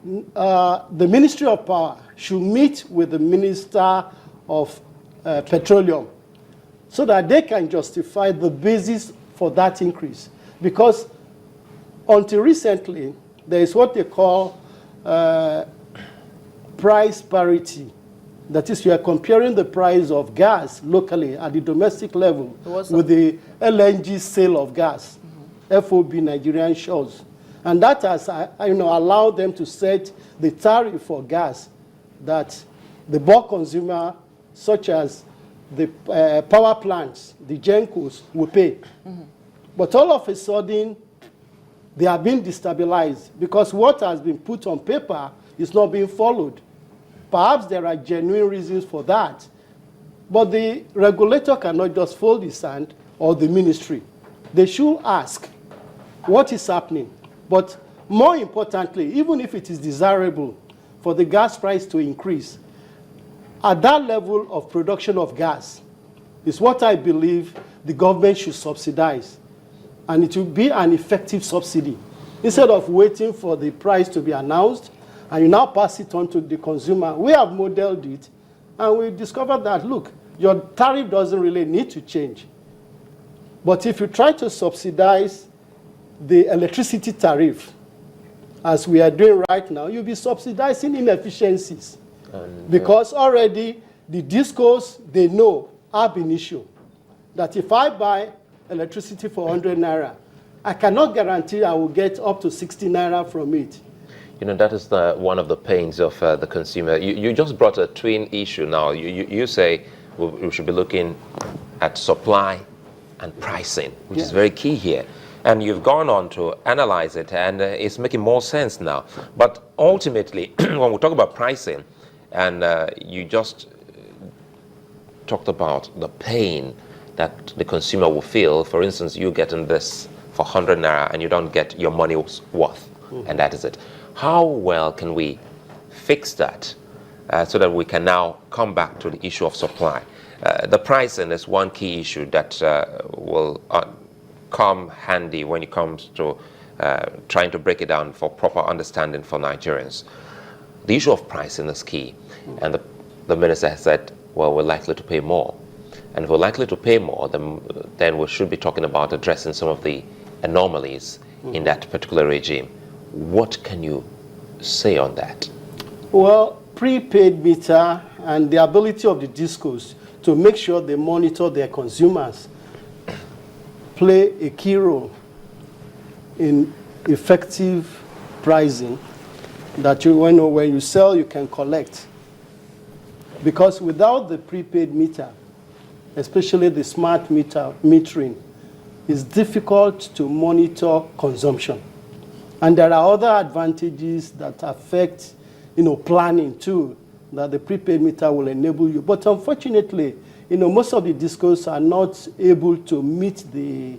the Ministry of Power should meet with the Minister of Petroleum so that they can justify the basis for that increase. Because until recently, there is what they call price parity. That is, you are comparing the price of gas locally at the domestic level with the LNG sale of gas, FOB Nigerian shores. And that has allowed them to set the tariff for gas that the bulk consumer, such as the power plants, the GENCOs, will pay. But all of a sudden, they are being destabilized because what has been put on paper is not being followed. Perhaps there are genuine reasons for that. But the regulator cannot just fold his hand, or the ministry. They should ask what is happening. But more importantly, even if it is desirable for the gas price to increase, at that level of production of gas is what I believe the government should subsidize. And it will be an effective subsidy. Instead of waiting for the price to be announced, and you now pass it on to the consumer. We have modeled it, and we discovered that, look, your tariff doesn't really need to change. But if you try to subsidize the electricity tariff, as we are doing right now, you'll be subsidizing inefficiencies. Because already the discos, they know, ab initio, that if I buy electricity for 100 naira, I cannot guarantee I will get up to 60 naira from it. You know, that is one of the pains of the consumer. You just brought a twin issue now. You say we should be looking at supply and pricing, which is very key here. And you've gone on to analyze it, and it's making more sense now. But ultimately, when we talk about pricing, and you just talked about the pain that the consumer will feel. For instance, you getting this for 100 naira and you don't get your money's worth, and that is it. How well can we fix that so that we can now come back to the issue of supply? The pricing is one key issue that will come handy when it comes to trying to break it down for proper understanding for Nigerians. The issue of pricing is key, and the minister has said, well, we're likely to pay more. And if we're likely to pay more, then we should be talking about addressing some of the anomalies in that particular regime. What can you say on that? Well, prepaid meter and the ability of the discos to make sure they monitor their consumers play a key role in effective pricing, that when you sell, you can collect. Because without the prepaid meter, especially the smart metering, it's difficult to monitor consumption. And there are other advantages that affect, planning too, that the prepaid meter will enable you. But unfortunately, most of the discos are not able to meet the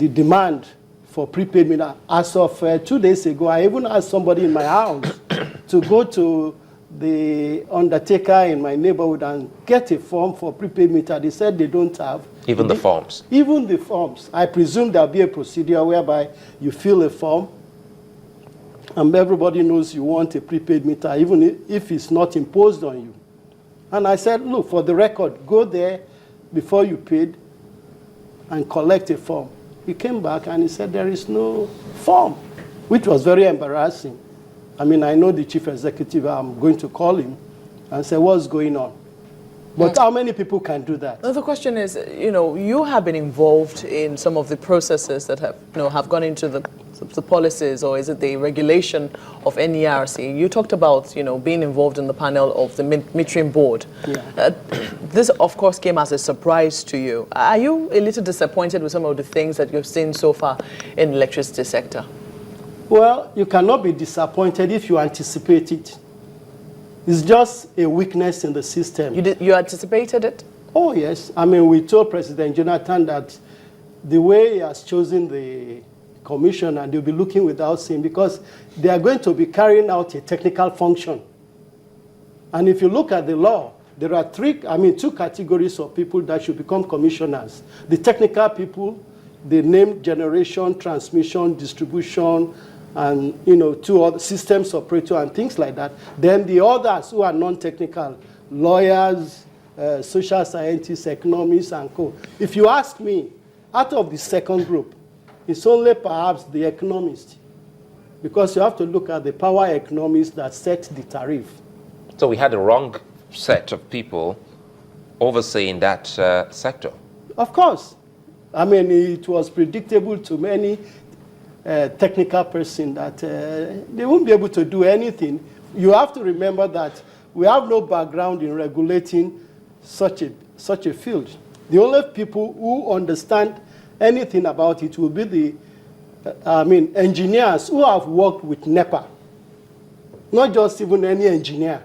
demand for prepaid meter. As of 2 days ago, I even asked somebody in my house to go to the undertaker in my neighborhood and get a form for prepaid meter. They said they don't have. Even the forms? Even the forms. I presume there'll be a procedure whereby you fill a form and everybody knows you want a prepaid meter, even if it's not imposed on you. And I said, look, for the record, go there before you paid and collect a form. He came back and he said there is no form, which was very embarrassing. I know the chief executive, I'm going to call him and say, what's going on? But how many people can do that? The question is, you have been involved in some of the processes that have gone into the policies, or is it the regulation of NERC? You talked about, being involved in the panel of the metering board. Yeah. This, of course, came as a surprise to you. Are you a little disappointed with some of the things that you've seen so far in the electricity sector? Well, you cannot be disappointed if you anticipate it. It's just a weakness in the system. You anticipated it? Oh, yes. We told President Jonathan that the way he has chosen the commission, and they'll be looking without seeing, because they are going to be carrying out a technical function. And if you look at the law, there are two categories of people that should become commissioners. The technical people, they name generation, transmission, distribution, and, you know, 2 other systems operator and things like that. Then the others who are non-technical, lawyers, social scientists, economists, and co. If you ask me, out of the second group, it's only perhaps the economists, because you have to look at the power economists that set the tariff. So we had the wrong set of people overseeing that sector. Of course. I mean, it was predictable to many technical person that they won't be able to do anything. You have to remember that we have no background in regulating such a field. The only people who understand anything about it will be the engineers who have worked with NEPA. Not just even any engineer.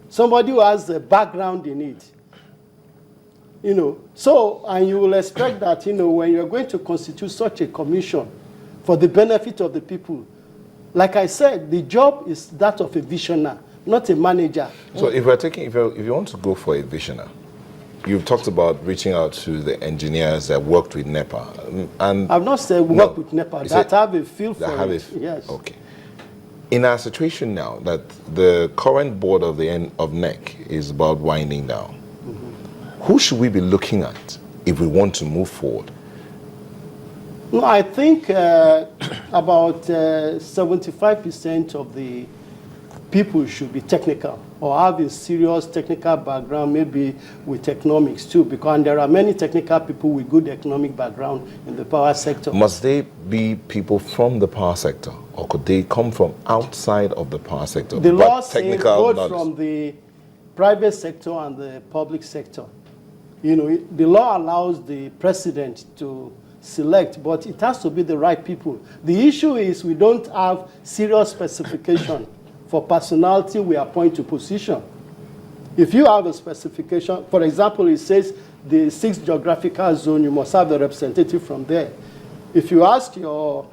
Somebody who has a background in it. You know, so, and you will expect that, you know, when you're going to constitute such a commission for the benefit of the people, like I said, the job is that of a visionary, not a manager. So if you want to go for a visionary, you've talked about reaching out to the engineers that worked with NEPA. And I've not said work with NEPA, that have a feel for it. Yes. Okay. In our situation now, that the current board of NEC is about winding down, who should we be looking at if we want to move forward? No, I think about 75% of the people should be technical or have a serious technical background, maybe with economics too, because there are many technical people with good economic background in the power sector. Must they be people from the power sector, or could they come from outside of the power sector? The law says both from the private sector and the public sector. You know, the law allows the president to select, but it has to be the right people. The issue is we don't have serious specification for personality we appoint to position. If you have a specification, for example, it says the 6th geographical zone, you must have a representative from there. If you ask your,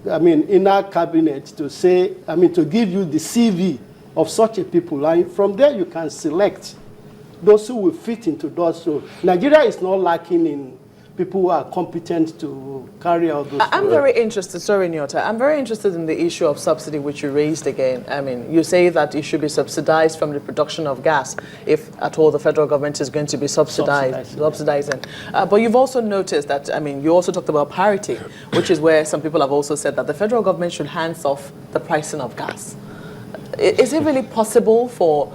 inner cabinet to say, to give you the CV of such a people, and from there you can select those who will fit into those. So Nigeria is not lacking in people who are competent to carry out those. I'm very interested, sorry Nyota, I'm very interested in the issue of subsidy which you raised again. I mean, you say that it should be subsidized from the production of gas, if at all the federal government is going to be subsidizing. But you've also noticed that, you also talked about parity, which is where some people have also said that the federal government should hands off the pricing of gas. Is it really possible for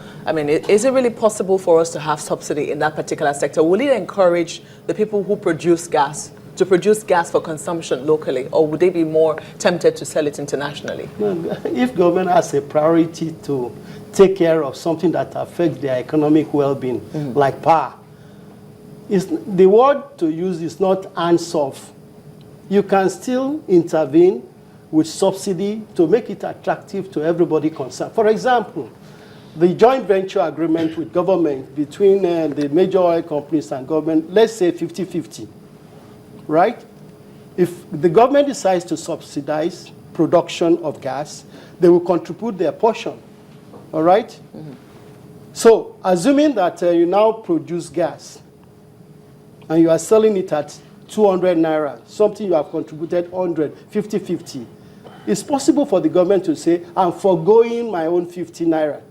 us to have subsidy in that particular sector? Will it encourage the people who produce gas to produce gas for consumption locally, or would they be more tempted to sell it internationally? If government has a priority to take care of something that affects their economic well-being, like power, the word to use is not hands off. You can still intervene with subsidy to make it attractive to everybody concerned. For example, the joint venture agreement with government between the major oil companies and government, let's say 50-50, right? If the government decides to subsidize production of gas, they will contribute their portion, all right? So, assuming that you now produce gas and you are selling it at 200 naira, something you have contributed 100, 50-50, it's possible for the government to say, I'm foregoing my own 50 naira.